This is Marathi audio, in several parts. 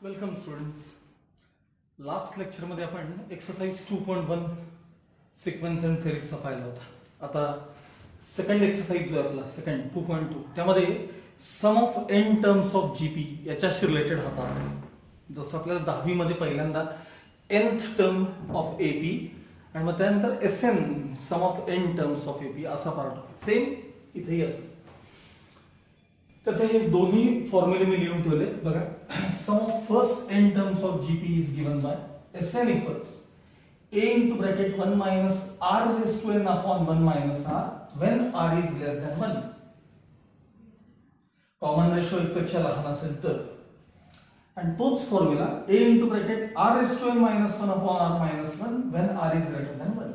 Welcome students. लास्ट लेक्चरमध्ये आपण एक्सरसाइज 2.1 सिक्वेन्स अँड सिरीजचा पाहिला होता. आता सेकंड एक्सरसाइज जो आपला सेकंड 2.2 त्यामध्ये sum of N terms of GP याच्याशी रिलेटेड होता. जसं आपल्याला 10वी मध्ये पहिल्यांदा nth टर्म ऑफ एपी आणि मग त्यानंतर SN sum of N terms of AP असा पार्ट होता. सेम इथेही असं. तसे हे दोन्ही फॉर्म्युले मी लिहून ठेवले बघा. Sum of first n terms of GP is given by SN equals a into bracket 1 minus r raised to n upon 1 minus r when r is less than 1. Common ratio 1 पेक्षा लहान असेल तर. आणि तोच formula a into bracket r raised to n minus 1 upon r minus 1 when r is greater than 1.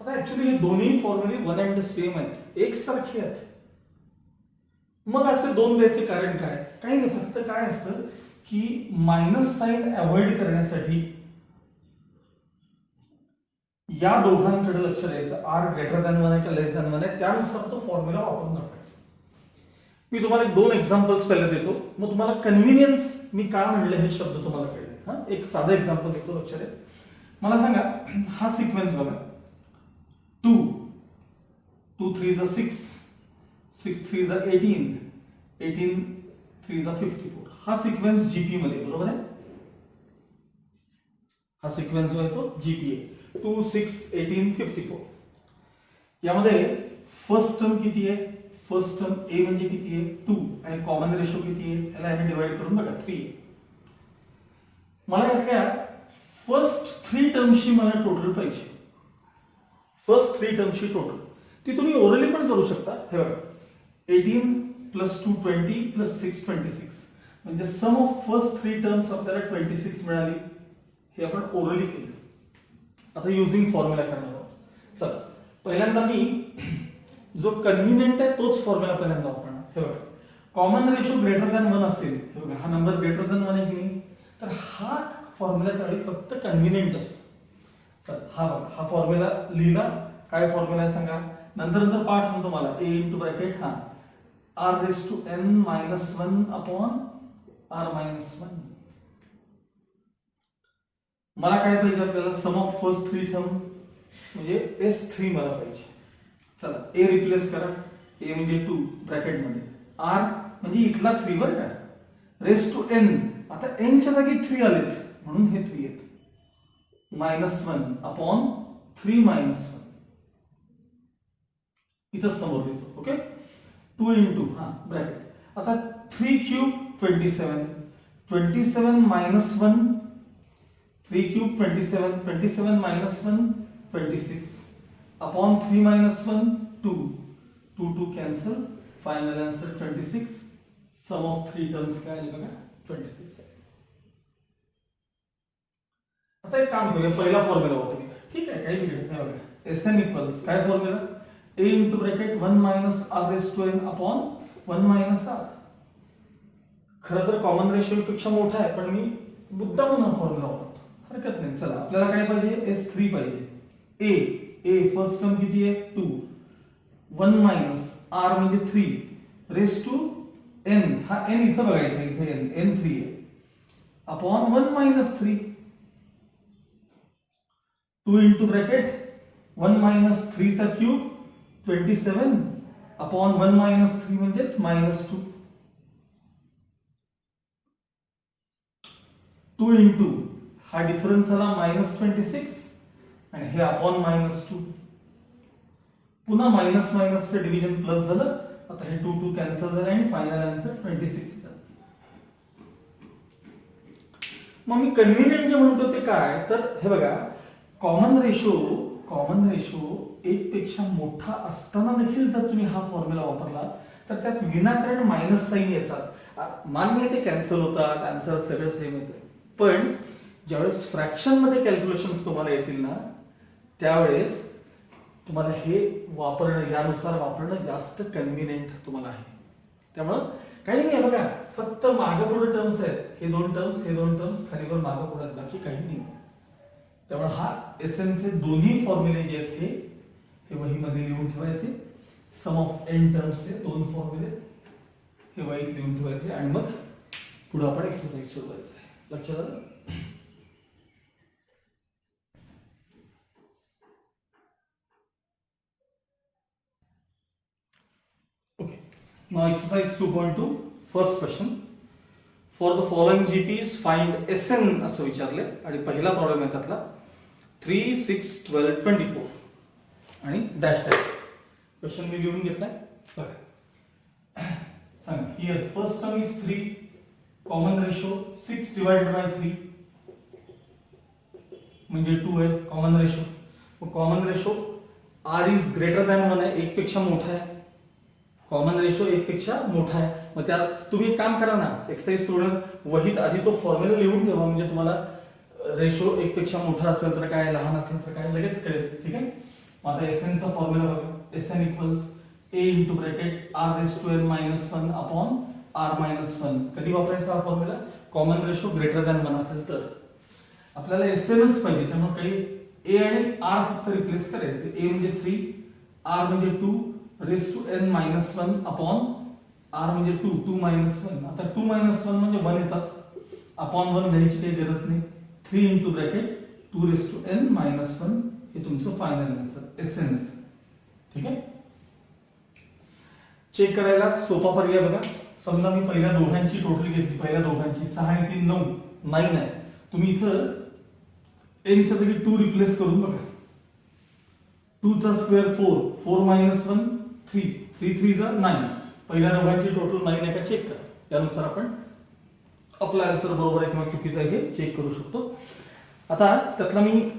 आता ऍक्च्युअली हे दोन्ही फॉर्म्युले वन अँड सेम आहेत, एकसारखे आहेत. मग असे दोन द्यायचे कारण काय? काही नाही, फक्त काय असतं की मायनस साइन अवॉइड करण्यासाठी या दोघांकडे लक्ष द्यायचं. आर ग्रेटर दॅन 1 आहे का लेस दॅन 1 आहे त्यानुसार तो फॉर्म्युला वापरून टाकायचा. मी तुम्हाला एक दोन एक्झाम्पल्स पहिले देतो, मग तुम्हाला कन्व्हिनियन्स मी का म्हणले हे शब्द तुम्हाला कळले. हा एक साधं एक्झाम्पल देतो, लक्षात आहे. मला सांगा हा सिक्वेन्स बघा. 2 2 3 is 6 6 3 is 18 18 3 is 54. हा सिक्वेन्स जीपी मध्ये बरोबर आहे. हा सिक्वेन्स जो आहे तो जीपी आहे. 2 6 18 54. यामध्ये फर्स्ट टर्म किती आहे? फर्स्ट टर्म ए म्हणजे किती आहे? 2 आणि कॉमन रेशो किती आहे? याला आम्ही डिवाइड करून बघा 3. मला यातल्या फर्स्ट 3 टर्मशी मला टोटल पाहिजे. फर्स्ट 3 टर्मशी टोटल ती तुम्ही ओरली पण करू शकता. हे बघा 18 प्लस 2 20 प्लस 6 26 म्हणजे सम ऑफ फर्स्ट 3 टर्म्स आपल्याला 26 मिळाली. हे आपण ओरली केलं. आता युजिंग फॉर्म्युला करणार आहोत. चला पहिल्यांदा मी जो कन्व्हिनियंट आहे तोच फॉर्म्युला पहिल्यांदा वापरणार. हे बघा कॉमन रेशो ग्रेटर दॅन 1 असेल, हे बघा हा नंबर ग्रेटर दॅन 1 आहे की नाही, तर हा फॉर्म्युला त्यावेळी फक्त कन्व्हिनियंट असतो. चला हा बघा हा फॉर्म्युला लिहिला. काय फॉर्म्युला आहे सांगा. नंतर पाठ म्हणतो मला a इंटू ब्रॅकेट हा r raise to n minus 1 upon r minus 1. मला काय पाहिजे आपल्याला? सम ऑफ फर्स्ट 3 टर्म म्हणजे S3 मला पाहिजे. चला a रिप्लेस करा. a म्हणजे 2 ब्रॅकेट मध्ये r म्हणजे इथला 3 बर का रेज टू n. आता n च्या जागी 3 आलेत म्हणून हे 3 येत मायनस 1 अपॉन 3 मायनस 1 इथं समोर देतो. ओके 2 इंटू हा ब्रॅकेट. आता 3 cube 27 27 minus 1 3 cube 27 27 minus 1 26 upon 3 minus 1 2 2 2 cancel. Final answer 26. Sum of 3 terms काय आले बघा 26 आहे. आता एक काम करूया, पहिला फॉर्म्युला होतो ठीक आहे, काही बिघडत नाही बघा. एसएन इक्वल्स काय formula? a into bracket 1 minus r raised to n upon 1 minus r. खरं तर कॉमन रेशो पेक्षा मोठा आहे पण मी मुद्दामून हा फॉर्म्युला वापरतो, हरकत नाही. चला आपल्याला काय पाहिजे? S3 पाहिजे. a फर्स्ट टर्म किती आहे? 2 1 minus r म्हणजे 3 रेज टू n. हा n इथं बघायचा, इथे n 3 आहे upon 1 minus 3 2 into bracket 1 minus 3 चा क्यूब 27 अपॉन 1 मायनस 3 म्हणजेच मायनस 2 2 इंटू हा डिफरन्स आला मायनस 26 आणि हे अपॉन मायनस 2. पुन्हा मायनस मायनसचं डिव्हिजन प्लस झालं. आता हे 2 2 कॅन्सल झालं आणि फायनल आन्सर 26 झालं. मग मी कन्व्हिनियंट जे म्हणतो ते काय, तर हे बघा कॉमन रेशो 1 पेक्षा मोठा असताना देखील जर तुम्ही हा फॉर्म्युला वापरला तर त्यात विनाकारण मायनस साइन येतात. मान्य आहे ते कॅन्सल होतात, आन्सर सगळं सेम येतं. पण ज्यावेळेस फ्रॅक्शन मध्ये कॅल्क्युलेशन्स तुम्हाला येतील ना त्यावेळेस तुम्हाला हे वापरणं यानुसार वापरणं जास्त कन्व्हिनियंट तुम्हाला आहे. त्यामुळं काही नाही बघा, फक्त मागे पुढे टर्म्स आहेत. हे दोन टर्म्स खालीवर मागे पुढे आहेत, बाकी काही नाही. त्यामुळे हा एसएनचे दोन्ही फॉर्म्युले जे आहेत हे वहीमध्ये लिहून ठेवायचे. सम ऑफ एन टर्म्सचे दोन फॉर्म्युले हे वहीत लिहून ठेवायचे आणि मग पुढे आपण एक्सरसाइज सुरू करायचं आहे. लक्षात आलं? Okay. Now exercise 2.2, first question. For the following GPs find SN असं विचारले आणि पहिला प्रॉब्लेम आहे त्यातला 3, 6, 12, 24 आणि डॅश डॅश. क्वेश्चन मी लिहून घेतलाय बघा. सांगा here first term is 3, common ratio 6 divided by 3 म्हणजे 2 आहे कॉमन रेशो. मग common ratio R is greater than 1 आहे, 1 पेक्षा मोठा आहे. कॉमन रेशो 1 पेक्षा मोठा आहे. मग त्या तुम्ही एक काम करा ना, एक्सरसाइज सोडून वहीत आधी तो फॉर्म्युला लिहून ठेवा, म्हणजे तुम्हाला रेशो 1 पेक्षा मोठा असेल तर काय, लहान असेल तर काय लगेच कळेल. ठीक आहे. मग आता SN चा फॉर्म्युला बघा. SN equals A into bracket R raise to n minus 1 upon R minus 1. कधी वापरायचा हा formula? Common ratio greater than 1 असेल तर. आपल्याला SNच पाहिजे, त्यामुळे काही A आणि R फक्त रिप्लेस करायचे. A म्हणजे 3, R म्हणजे 2 raise to n minus 1 upon R म्हणजे 2 मायनस 1. आता 2 मायनस 1 म्हणजे 1 येतात, अपॉन 1 घ्यायची काही गरज नाही. 3 into bracket 2 raise to n minus 1 हे तुमचं फायनल आन्सर SN. ठीक आहे. चेक करायला सोपा पर्याय बघा. समजा मी पहिल्या दोघांची टोटल घेतली, पहिल्या दोघांची 6 आणि 3 9 आहे. तुम्ही इथं n च्या जागी 2 रिप्लेस करून बघा. 2 चा स्क्वेअर 4, 4 मायनस 1 3, 3 3 जा 9. पहिल्या दोघांची टोटल 9 आहे का चेक करा. त्यानुसार आपण आपला आन्सर बरोबर आहे किंवा चुकीचा आहे हे चेक करू शकतो. आता त्यातला मी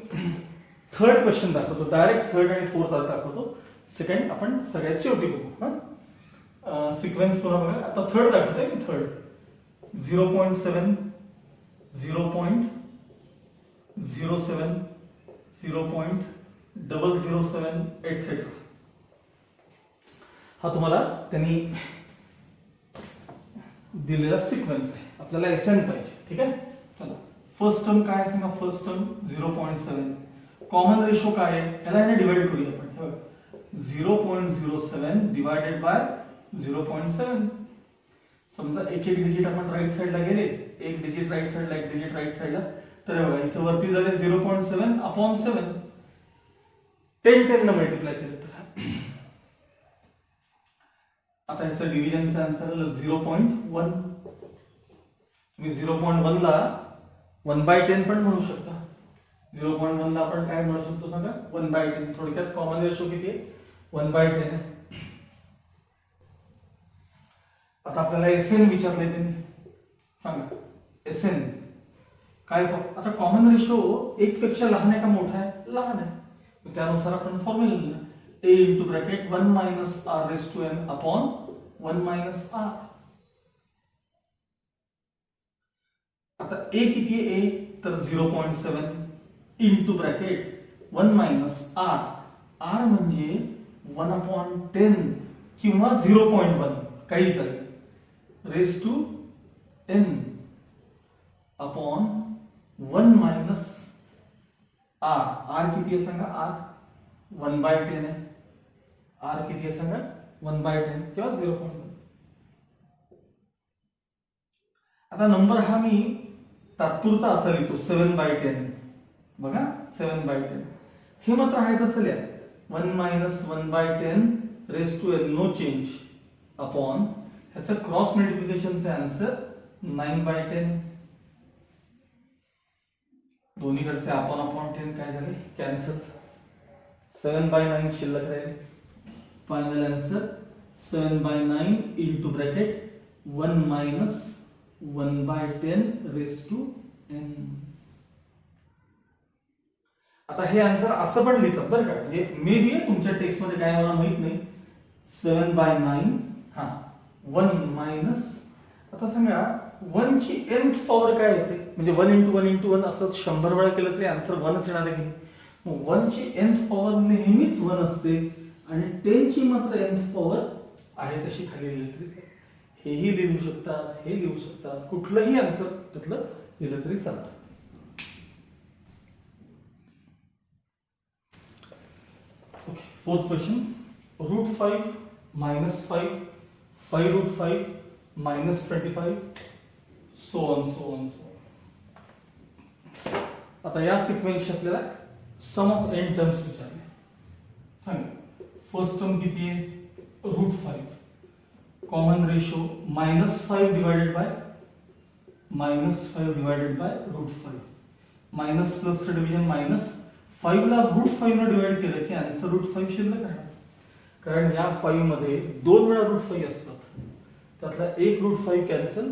थर्ड क्वेश्चन दाखवतो, डायरेक्ट थर्ड आणि फोर्थ दाखवतो. सेकंड आपण सगळ्यात शेवटी बघू. सिक्वेन्स पुन्हा बघा. आता थर्ड दाखवतोय मी. Third 0.7, 0.07, 0.007 etcetera. हा तुम्हाला त्यांनी दिलेला सिक्वेन्स आहे. आपल्याला SN पाहिजे. ठीक आहे. चला फर्स्ट टर्म काय आहे सांगा. First term 0.7. कॉमन रेशो काय आहे त्याला याने डिवाइड करूया आपण. 0.07 डिवाइडेड बाय 0.7. समजा एक एक डिजिट आपण राईट साइडला गेले, एक डिजिट राईट साइडला, एक डिजिट राईट साइडला, तर बघा इथे वरती झाले 0.7 अपॉन 7. 10 न मल्टिप्लाय केलं तर आता ह्याचं डिव्हिजनचं आन्सर आलं 0.1. तुम्ही 0.1 ला 1/10 पण म्हणू शकता. 0.1 ला आपण काय म्हणू शकतो सांगा. 1/10. थोडक्यात कॉमन रेशो किती आहे? 1/10 आहे. आता आपल्याला SN विचारलंय त्यांनी. सांगा SN काय. आता कॉमन रेशो 1 पेक्षा लहान आहे का मोठा आहे? लहान आहे. त्यानुसार आपण फॉर्म्युला लिहिला. A into bracket 1 minus R raise to n upon 1 minus R. आता A किती आहे? A तर 0.7 into bracket 1 minus R. R म्हणजे 1 अपॉन 10 किंवा 0.1 काही चालेल raise to n upon 1 minus R. R किती आहे सांगा. R 1/10 आहे. R किती आहे सांगा. 1/10 किंवा 0.1. आता नंबर हा मी तात्पुरता असा लिहितो 7/10. बघा 7/10 हे मात्र आहे तसं लिहा. 1 minus 1/10 raise to n no change upon ह्याचं क्रॉस मल्टिप्लिकेशनचे आन्सर 9/10. दोन्हीकडचे अपॉन अपॉन 10 काय झाले कॅन्सल. 7/9 शिल्लक राहील. Final answer 7/9 into bracket 1 minus 1/10 raise to n. आता हे आन्सर असं पण लिहितात बरं का, म्हणजे मे बी तुमच्या टेक्स्ट मध्ये काय मला माहित नाही. 7/9 हा 1 मायनस. आता सांगा 1 ची nth पॉवर काय येते? म्हणजे 1 इंटू 1 इंटू 1 असं 100 वेळा केलं तरी आन्सर 1च येणार आहे. मग 1 ची nth पॉवर नेहमीच 1 असते आणि 10 ची मात्र nth पॉवर आहे तशी खाली लिहिली तरी हेही लिहू शकतात, हे लिहू शकतात, कुठलंही आन्सर त्यातलं लिहिलं तरी चालतं. Fourth question, √5 minus 5, 5 √5 minus 25, so on. आता या सिक्वेन्सची आपल्याला सम ऑफ एन टर्म्स विचारले. सांगा फर्स्ट टर्म किती आहे? √5. Common ratio -5 divided by √5. Minus plus division -5 ला √5 ने डिवाइड केलं की आन्सर √5 शिल्लक राहणार. कारण या 5 मध्ये 2 वेळा √5 असतात, त्यातला एक √5 कॅन्सल,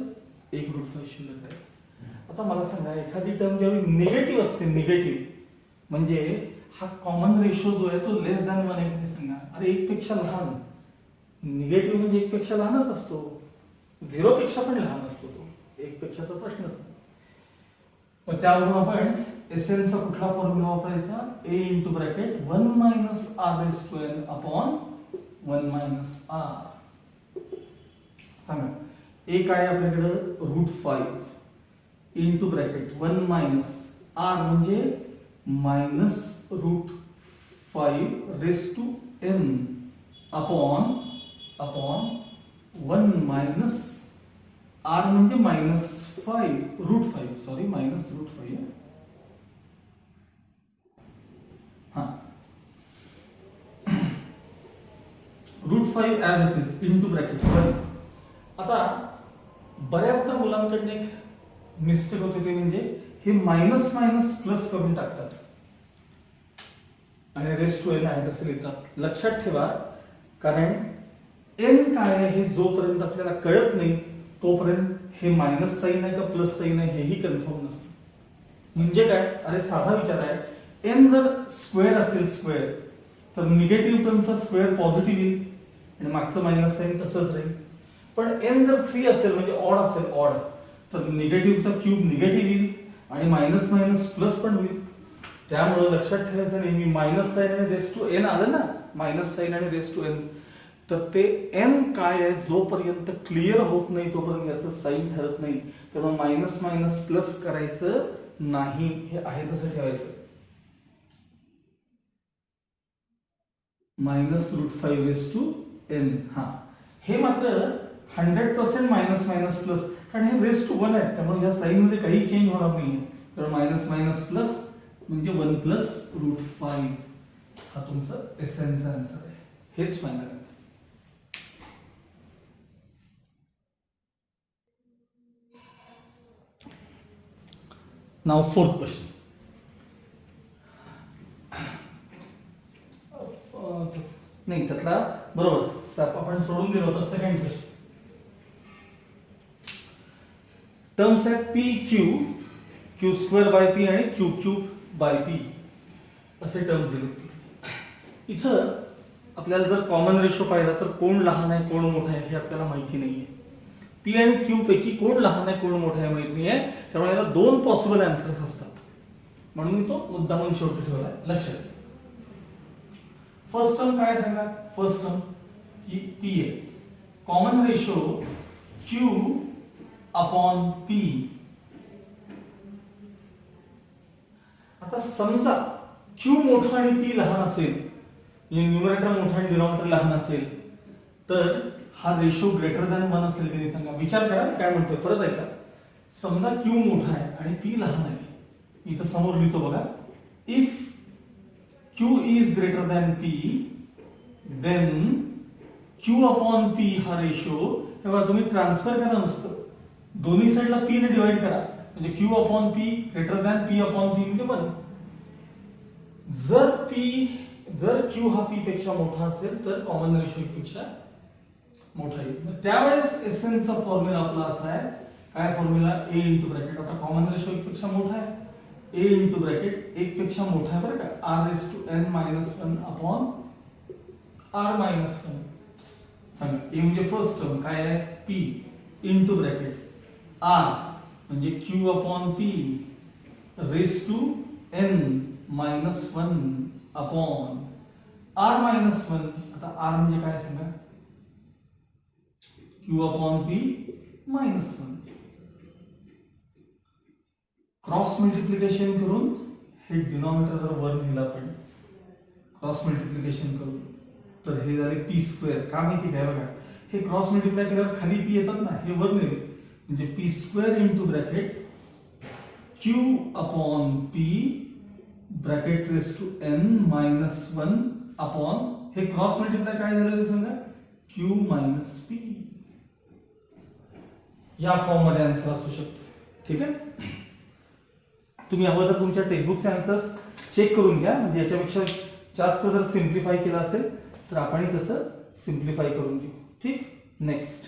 एक √5 शिल्लक आहे. आता मला सांगा एखादी टर्म ज्यावेळी निगेटिव्ह असते, निगेटिव्ह म्हणजे हा कॉमन रेशो जो आहे तो लेस दॅन 1 आहे की सांगा. अरे 1 पेक्षा लहान. निगेटिव्ह म्हणजे 1 पेक्षा लहानच असतो, 0 पेक्षा पण लहान असतो तो, 1 पेक्षा तर प्रश्नच नाही. मग त्यावरून आपण एसएनचा कुठला फॉर्म्युला वापरायचा? a into bracket 1 minus r⁻n upon 1 minus r. सांगा a काय आपल्याकडे? √5 इंटू ब्रॅकेट 1 मायनस r म्हणजे -√5⁻n अपॉन 1 मायनस r म्हणजे -5 सॉरी -√5. हा √5 as it is into bracket 1. आता बऱ्याचदा मुलांकडून एक मिस्टेक होते ते म्हणजे हे मायनस मायनस प्लस करून टाकतात आणि रेस्ट टू एन आहे तसे लिहितात. लक्षात ठेवा, कारण एन काय आहे हे जोपर्यंत आपल्याला कळत नाही तोपर्यंत हे मायनस साइन आहे का प्लस साइन आहे हेही कन्फर्म नसतं. म्हणजे काय? अरे साधा विचार आहे, एन जर स्क्वेअर असेल स्क्वेअर तर निगेटिव्ह टर्मचा स्क्वेअर पॉझिटिव्ह येईल आणि मागचं मायनस साइन तसंच राहील. पण एन जर 3 असेल म्हणजे ऑड असेल ऑड तर निगेटिव्हचा क्यूब निगेटिव्ह येईल आणि मायनस मायनस प्लस पण होईल. त्यामुळे लक्षात ठेवायचं नेहमी मायनस साइन आणि रेस टू एन आलं ना, मायनस साइन आणि रेस टू एन, तर ते एन काय आहे जोपर्यंत क्लिअर होत नाही तोपर्यंत याचं साइन ठरत नाही. त्यामुळे मायनस मायनस प्लस करायचं नाही, हे आहे तसं ठेवायचं. -√5⁻n. हा हे मात्र 100% मायनस मायनस प्लस, कारण हे रेस टू 1 आहे त्यामुळे या साइन मध्ये काही चेंज होणार नाही. तर मायनस मायनस प्लस म्हणजे 1 + √5 हा तुमचा एसएनचा आन्सर आहे. हेच final answer. Now fourth question. नाही त्यातला बरोबर आपण सोडून दिलं होतं सेकंड क्वेश्चन. टर्म्स आहेत pq, q² आणि q³ असे टर्म्स दिले. इथं आपल्याला जर कॉमन रेशो पाहिजे तर कोण लहान आहे कोण मोठा आहे हे आपल्याला माहिती नाहीये. p आणि q पैकी कोण लहान आहे कोण मोठा आहे माहिती नाहीये, त्यामुळे याला 2 पॉसिबल आन्सर्स असतात म्हणून मी तो मुद्दामून शेवटी ठेवलाय. लक्षात फर्स्ट टर्म काय सांगा? फर्स्ट टर्म ही p आहे. Common ratio q/p. आता समजा q मोठा आणि p लहान असेल, म्हणजे न्यूमरेटर मोठा आणि डिनॉमिनेटर लहान असेल तर हा रेशो ग्रेटर दॅन 1 असेल की नाही सांगा. विचार करा काय म्हणतोय, परत ऐका. समजा q मोठा आहे आणि p लहान आहे. इथं समोर लिहितो बघा. If q is greater than p then q/p हा रेशो तेव्हा तुम्ही ट्रान्सफर करा, नुसतं दोन्ही साइडला p ने डिवाइड करा म्हणजे q/p ग्रेटर दॅन p/p म्हणजे 1. जर q हा p पेक्षा मोठा असेल तर कॉमन रेशो पेक्षा मोठा येईल. त्यावेळेस एसएनचा फॉर्म्युला आपला असा आहे. काय फॉर्म्युला? a into bracket. आता कॉमन रेशो 1 पेक्षा मोठा आहे, a इंटू ब्रॅकेट 1 पेक्षा मोठा आहे बरं का, r⁻n-1 अपॉन r-1. सांगा a म्हणजे फर्स्ट टर्म काय आहे? p इंटू ब्रॅकेट r म्हणजे q/p raise to n-1 upon r-1. आता r म्हणजे काय सांगा? q/p -1. क्रॉस मल्टिप्लिकेशन करून हे डिनॉमिनेटर जर वर नेलं आपण क्रॉस मल्टिप्लिकेशन करून तर हे झाले p². का माहिती काय बघा, हे क्रॉस मल्टिप्लाय केल्यावर खाली p येतात ना, हे वर नेले म्हणजे p² into bracket Q upon P bracket raise to n minus 1 upon हे क्रॉस मल्टिप्लाय काय झालं ते सांगा Q मायनस P या फॉर्म मध्ये आन्सर असू शकतो. ठीक आहे, तुम्ही अगोदर तुमच्या टेक्स्टबुकचे आन्सर्स चेक करून घ्या, म्हणजे याच्यापेक्षा जास्त जर सिम्प्लिफाय केलं असेल तर आपण तसं सिम्प्लिफाय करून घेऊ. ठीक, नेक्स्ट.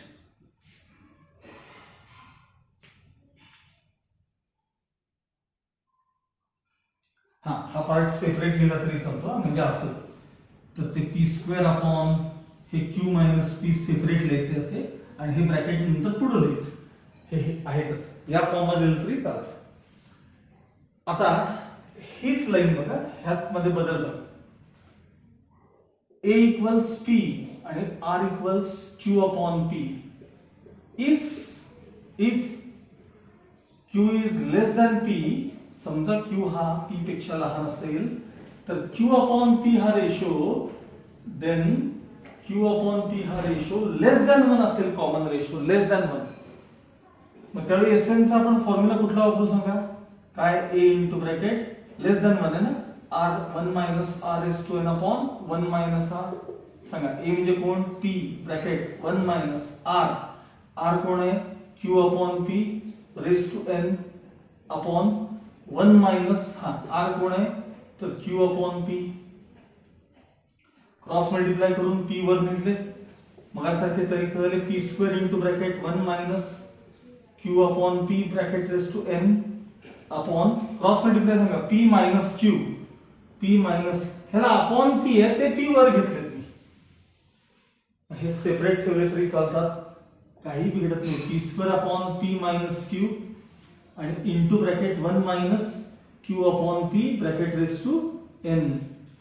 हा पार्ट सेपरेट लिहिला तरी चालतो, म्हणजे असं तर ते पी स्क्वेअर अपॉन हे क्यू मायनस पी सेपरेट लिहायचे असेल आणि हे ब्रॅकेट नंतर पुढे लिहायचं, हे आहे तसं या फॉर्म मध्ये लिहिलं तरी चालतं. आता हीच लाईन बघा, ह्याच मध्ये बदल बघा. A इक्वल्स P आणि R equals Q upon P. If Q is less than P, समजा Q हा P पेक्षा लहान असेल तर Q अपॉन P हा ratio, then Q upon P हा रेशो लेस दॅन 1 असेल, कॉमन रेशो लेस दॅन 1. मग त्यावेळी एसएनचा आपण फॉर्म्युला कुठला वापरू सांगा, काय A into bracket less than 1 आहे ना, R 1 minus R raise to n upon 1 minus R. सांगा A म्हणजे कोण, P bracket 1 minus R, R कोण आहे Q upon P raise to n upon 1 minus R कोण आहे तर Q upon P. Cross multiply करून P वर नेले, मगासारखे तरीके झाले P square into bracket 1 minus Q upon P bracket raise to n upon cross multiply सांगा P minus Q, P minus ह्याला अपॉन P आहे ते P वर घेतले मी, हे सेपरेट ठेवले तरी चालतात, काही बिघडत नाही. P square upon P minus Q आणि into bracket 1 minus Q upon P bracket raise to n,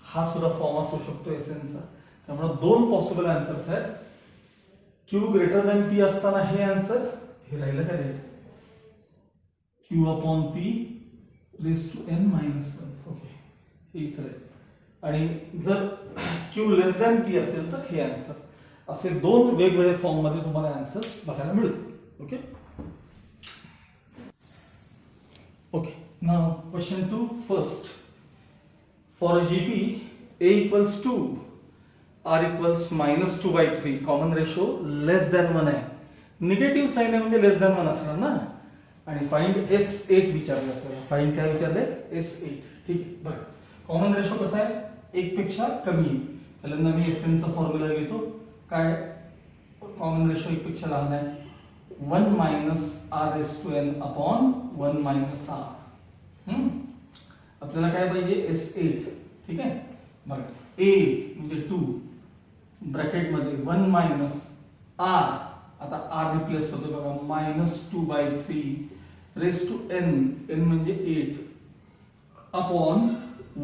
हा सुद्धा फॉर्म असू शकतो एसएनचा. त्यामुळे दोन पॉसिबल आन्सर्स आहेत. Q ग्रेटर दॅन P असताना हे आन्सर, हे राहिलं काय द्यायचं Q upon P raise to n minus 1. Okay, हे इथं आहे. आणि जर Q लेस दॅन P असेल तर हे आन्सर. असे दोन वेगवेगळे फॉर्म मध्ये तुम्हाला आन्सर्स बघायला मिळतील. Okay okay, now question 2 first. For GP A equals 2 R equals minus 2/3, common ratio less than 1 आहे, निगेटिव्ह साइन आहे म्हणजे लेस दॅन 1 असणार ना, आणि फाइंड S8 विचारलं आपल्याला. फाइंड काय विचारले S8. ठीक आहे, बघा कॉमन रेशो कसा आहे, 1 पेक्षा कमी आहे. पहिल्यांदा मी SN चा फॉर्म्युला घेतो, काय कॉमन रेशो 1 पेक्षा लहान आहे 1 minus R raise to n upon 1 minus R. आपल्याला काय पाहिजे S8. ठीक आहे, बघा A म्हणजे 2 ब्रॅकेट मध्ये 1 मायनस R, आता R रिप्लेस होतो बघा minus 2/3 raise to n, n म्हणजे 8 अपॉन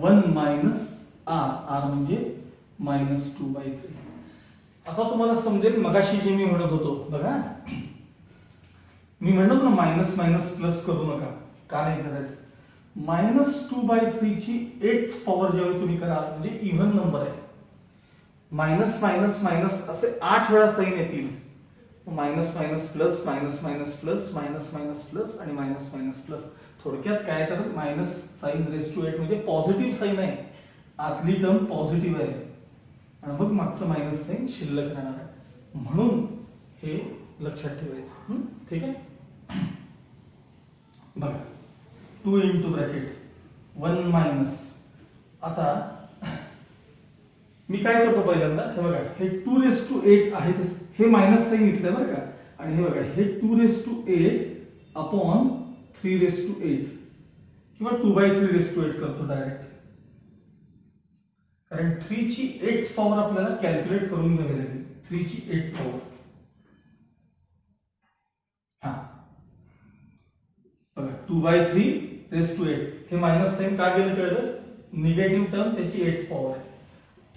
1 मायनस R, R म्हणजे मायनस 2/3. आता तुम्हाला समजेल मगाशी जे मी म्हणत होतो बघा, मी म्हणतो ना मायनस मायनस प्लस करू नका, का नाही करायचं. मायनस 2/3 ची 8th पॉवर जेव्हा तुम्ही कराल म्हणजे इव्हन नंबर आहे, मायनस मायनस मायनस असे 8 वेळा साइन येतील, minus minus plus minus minus plus minus minus plus आणि मायनस मायनस प्लस. थोडक्यात काय तर मायनस साइन रेस टू 8 म्हणजे पॉझिटिव्ह साइन आहे, आतली टर्म पॉझिटिव्ह आहे आणि मग मागचं मायनस साइन शिल्लक राहणार आहे, म्हणून हे लक्षात ठेवायचं. ठीक आहे, बघा 2 इंटू ब्रॅकेट 1 मायनस, आता मी काय करतो पहिल्यांदा, हे बघा हे 2 रेस टू 8 आहे, हे मायनस साइन इथलं बरं का, आणि हे बघा हे 2 raise to 8 upon 3 raise to 8 किंवा 2/3 रेस टू 8 करतो डायरेक्ट, कारण 3 ची 8th पॉवर आपल्याला कॅल्क्युलेट करून घ्यावी लागेल. 3 ची 8th पॉवर, हा बघा 2/3 रेस टू 8, हे मायनस साइन का गेलं कळलं, निगेटिव्ह टर्म त्याची 8th पॉवर आहे.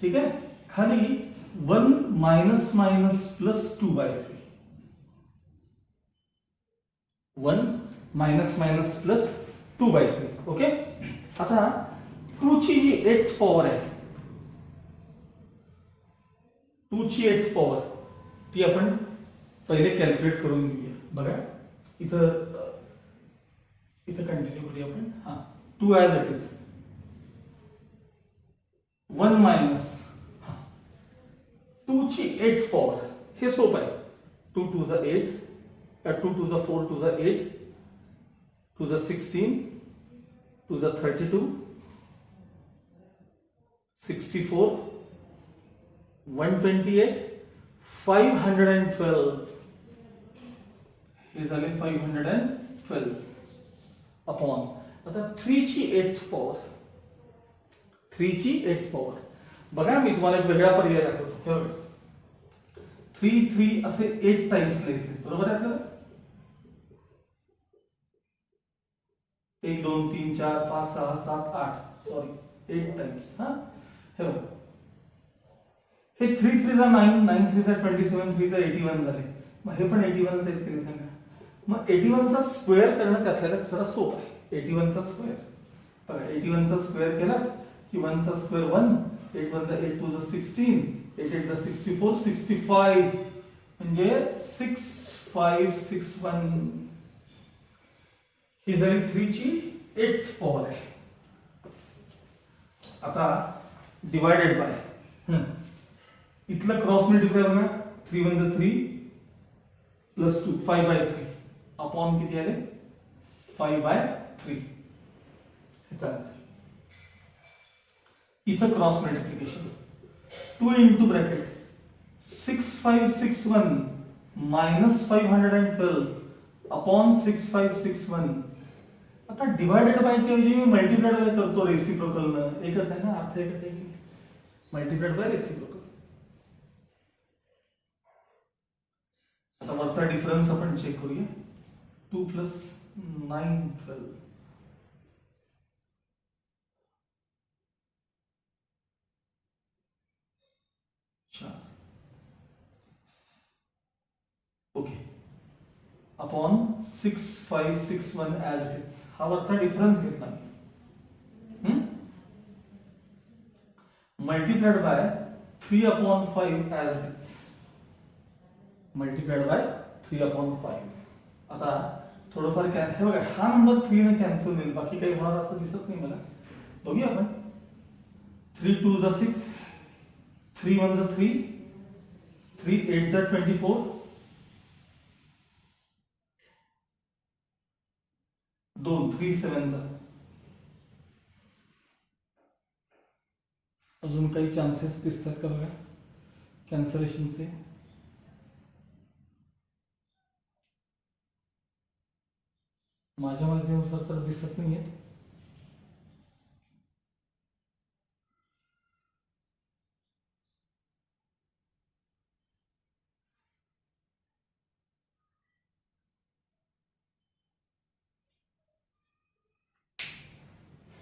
ठीक आहे, खाली 1 minus minus plus 2/3, 1 minus minus plus 2/3. Okay, आता 2 ची जी 8th पॉवर आहे, 2 ची 8th पॉवर ती आपण पहिले कॅल्क्युलेट करून घेऊया. बघा इथं इथं कंटिन्यू करूया आपण. हा 2 ॲज इट इज. 1 मायनस 2 ची 8th पॉवर. हे सोपं आहे. 2 to the 8, 2 to the 4 to the 8 to the 16 to the 32 64 128 512. हे झाले 512 अपॉन. आता 3 ची 8th पॉवर. 3 ची 8th पॉवर. बघा मी तुम्हाला एक वेगळा पर्याय दाखवतो. 3 3 असे 8 टाइम्स लिहायचे. बरोबर आहे आपल्याला. 1 2 3 4 5 6 7 8 सॉरी 8 टाइम्स. हा हे बघा. हे 3 3 जा 9 9 3 जा 27 3 जा 81 झाले. मग हे पण 81 च आहेत की नाही सांगा. मग 81 चा स्क्वेअर करणं त्यातल्या जरा सोपं आहे. 81 चा स्क्वेअर बघा. 81 चा स्क्वेअर केला की 1 चा स्क्वेअर 1, 8 1 जा 8 2 जा 16, 8 8 जा 64 65 म्हणजे 6561. ही झाली 3 ची 8th पॉवर आहे. आता डिवायडेड बाय इथलं क्रॉस मल्टिप्लाय बघा. 3 1 जा 3 प्लस 2 5 बाय 3 अपॉन किती आले 5 बाय 3. ह्याचा आन्सर. इथं cross multiplication 2 into bracket 6561 minus 512 upon 6561. आता डिवायडेड बायच्या ऐवजी मी मल्टिप्लाइड बाय करतो रेसिप्रोकलनं. एकच आहे ना. अर्थ एकच आहे की मल्टिप्लाइड बाय रेसिप्रोकल. आता वरचा डिफरन्स आपण चेक करूया. 2 plus 9 12. Okay upon 6561 as it is. हा वरचा डिफरन्स घेतला मी. Multiplied by 3 upon 5 as it is. Multiplied by 3 upon 5. आता थोडंफार काय हे बघा. हा नंबर 3 ने कॅन्सल होईल. बाकी काही होणार असं दिसत नाही मला. बघूया आपण. 3 2 जा 6, 3 1 जा 3, 3 8 जा 24, 2 3 7 जा. अजून काही चान्सेस दिसतात का बघा कॅन्सलेशनचे. माझ्या माहितीनुसार तर दिसत नाहीये.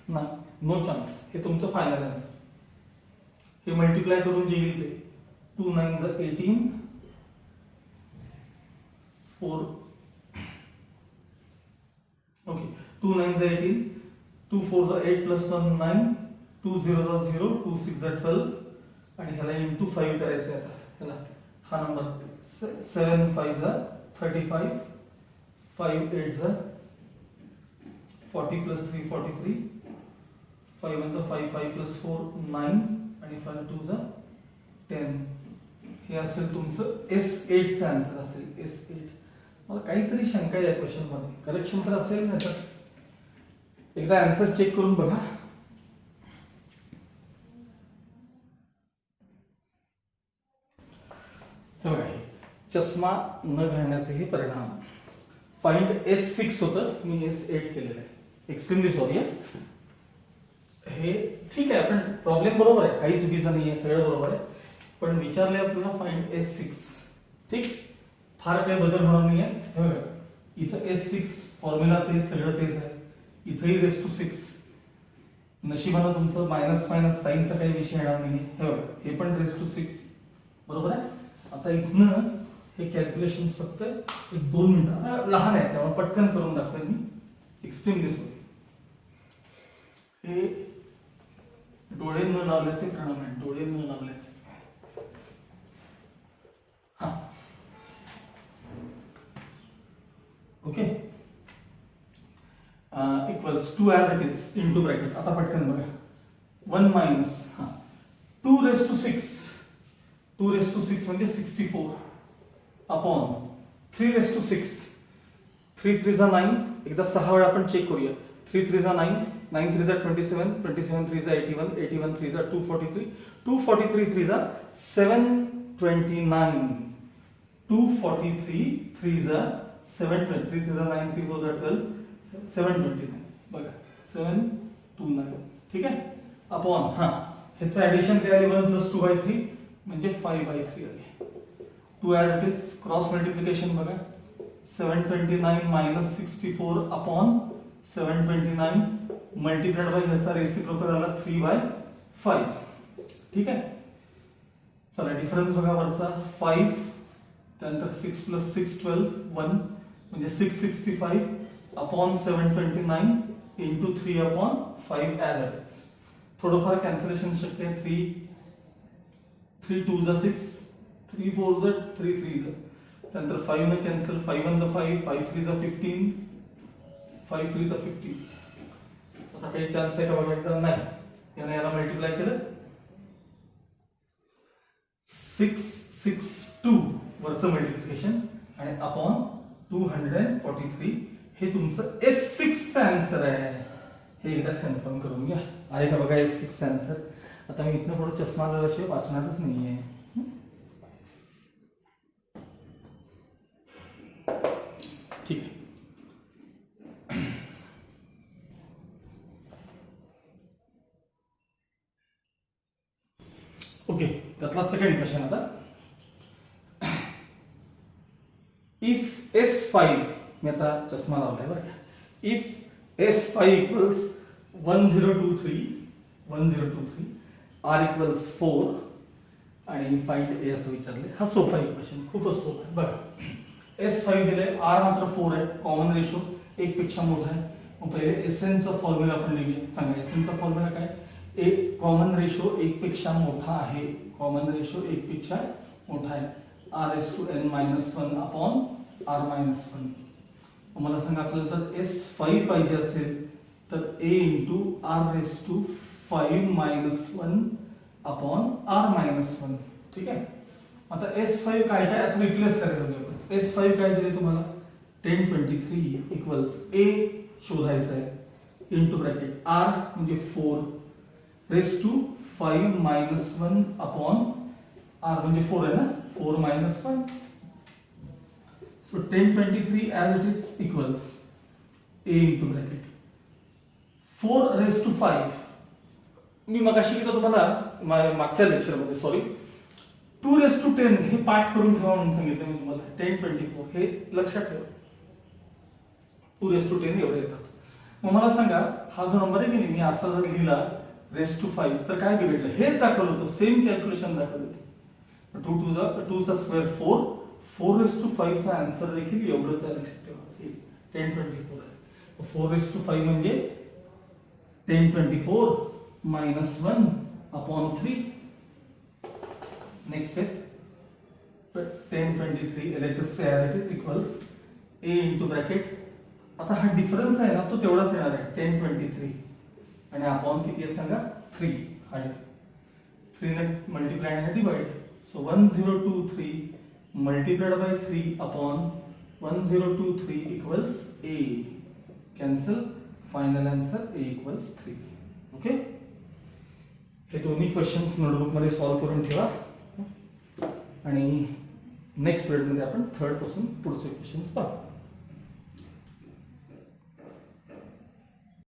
नाही नो चान्स. हे तुमचं फायनल आन्सर. हे मल्टिप्लाय करून जे येईल ते 2 9 जा 18 4 ओके 2 9 जा 18 2 4 जा 8 प्लस 1 9 2 0 जा 0 2 6 जा 12 आणि ह्याला इंटू 5 करायचं आहे. आता ह्याला हा नंबर 7 5 जा 35 5 8 जा 40 प्लस 3 43 5 1 जा 5 5 प्लस 4 9 आणि 5 2 जा 10. हे असेल तुमचं S8 चा आन्सर असेल. S8. मला काहीतरी शंका आहे या क्वेश्चन मध्ये. करेक्शन तर असेल ना. तर एकदा आन्सर चेक करून बघा. हे बघा चष्मा न घालण्याचे हे परिणाम. फाइंड S6 होतं. मी S8 केलेलं आहे. Extremely sorry. हे ठीक आहे. आपण प्रॉब्लेम बरोबर आहे. काही चुकीचं नाही आहे. सगळं बरोबर आहे. पण विचारले आपल्याला फाइंड S6. ठीक. फार काही बदल होणार नाही आहे. हे बघा इथं S6 फॉर्म्युला तेच सगळं तेच आहे. इथेही रेस टू 6. नशिबानं तुमचं मायनस मायनस साईनचा काही विषय येणार नाही. हे बघा हे पण रेस टू 6 बरोबर आहे. आता इथनं हे कॅल्क्युलेशन फक्त 1-2 मिनिटं लहान आहे त्यामुळे पटकन करून दाखवेल मी. Extremely sorry. हे डोळे न लावल्याचे परिणाम आहे. डोळे न लावल्याचे. हा okay equals 2 as it is into bracket. आता पटकन बघा 1 minus 2 raise to 6, 2 raise to 6 म्हणजे 64 अपॉन 3 रेस टू 6, 3 3 जा 9, एकदा 6 वेळा आपण चेक करूया. 3 3 जा 9, 9 3 जा 27, 27 3 जा 81, 81 3 जा 243, 243 3 जा 729, 243 3 जा 720, 3 3 जा 9, 3 4 जा 12, 729 बघा 729. ठीक आहे. अपॉन ह्याचं ऍडिशन ते आले 1 + 2/3 म्हणजे 5/3 आले. 2 as it is cross multiplication बघा 729 मायनस 64 अपॉन 729 मल्टिप्लाइड बाय ह्याचा रेसिप्रोकल आला 3/5. ठीक आहे. चला डिफरन्स बघा वरचा 5, त्यानंतर 6 + 6 12 1 म्हणजे 665 upon 729 into 3 upon 5 as it is. थोडंफार कॅन्सलेशन शक्य आहे. 3 2 जा 6, 3 4 जा 3 3 जा, त्यानंतर 5 ने कॅन्सल, 5 1 जा 5, 5 3 जा 15, 5 3 जा 15. आता काही चान्स आहे का बघा एकदा. नाही. याने याला मल्टिप्लाय केलं 662 वरचं मल्टिप्लिकेशन आणि अपॉन 243 हे तुमचं S6 आन्सर आहे. हे एकदा कन्फर्म करून घ्या. आहे का बघा S6 आन्सर. आता मी इथनं पुढे चष्मा लावल्याशिवाय वाचणारच नाहीये. ठीक आहे. ओके. त्यातला सेकंड क्वेश्चन आता. इफ S5, मी आता चष्मा लावलाय बरं का. If S5 equals 1023 R equals 4 आणि फाइंड A असं विचारले. हा सोपा इक्वेशन, खूपच सोपा आहे बघा. S5 दिले, R मात्र 4 आहे, कॉमन रेशो 1 पेक्षा मोठा आहे. मग पहिले एसएनचा फॉर्म्युला आपण लिहूया. सांगा एसएनचा फॉर्म्युला काय. एक कॉमन रेशो 1 पेक्षा मोठा आहे, कॉमन रेशो 1 पेक्षा मोठा आहे. R⁻n - 1 upon R-1. मला सांगा आपल्याला जर S5 पाहिजे असेल तर A into R⁵5 - 1 upon R-1. ठीक आहे. आता S5 काय काय आता रिप्लेस करायला आपण. S5 काय दिले तुम्हाला 1023 इक्वल्स A शोधायचा आहे इंटू ब्रॅकेट R म्हणजे 4⁵5 - 1 अपॉन R म्हणजे 4 आहे ना, 4 - 1. So 1023 as it is equals A into bracket 4⁵5. मी मगाशी शिकलो तुम्हाला मागच्या लेक्चर मध्ये, सॉरी 2⁻10 हे पाठ करून ठेवा म्हणून सांगितलं मी तुम्हाला. 1024 हे लक्षात ठेवा. 2⁻10 एवढे येतात. मग मला सांगा हा जो नंबर आहे की नाही, मी असा जर लिहिला ⁵5 तर काय बिघडलं. हेच दाखवलं होतं, सेम कॅल्क्युलेशन दाखवलं होतं. 2 चा स्क्वेअर 4, 4⁵5 चा आन्सर देखील एवढंच आहे, लक्षात ठेवा. 1024 आहे. 4⁵5 म्हणजे 1024 - 1 upon 3. Next step 1023 LHS say as it is equals A into bracket. आता हा डिफरन्स आहे ना तो तेवढाच येणार आहे 1023 आणि अपॉन किती आहे सांगा 3. आणि 3 ने मल्टिप्लाय आणि divide. So 1023 multiplied by 3 upon 1023 equals A. Cancel. Final answer A equals 3. Okay. हे दोन्ही क्वेश्चन्स नोटबुक मध्ये सॉल्व्ह करून ठेवा आणि नेक्स्ट वेळ मध्ये आपण थर्ड पासून पुढचे क्वेश्चन्स पाहू.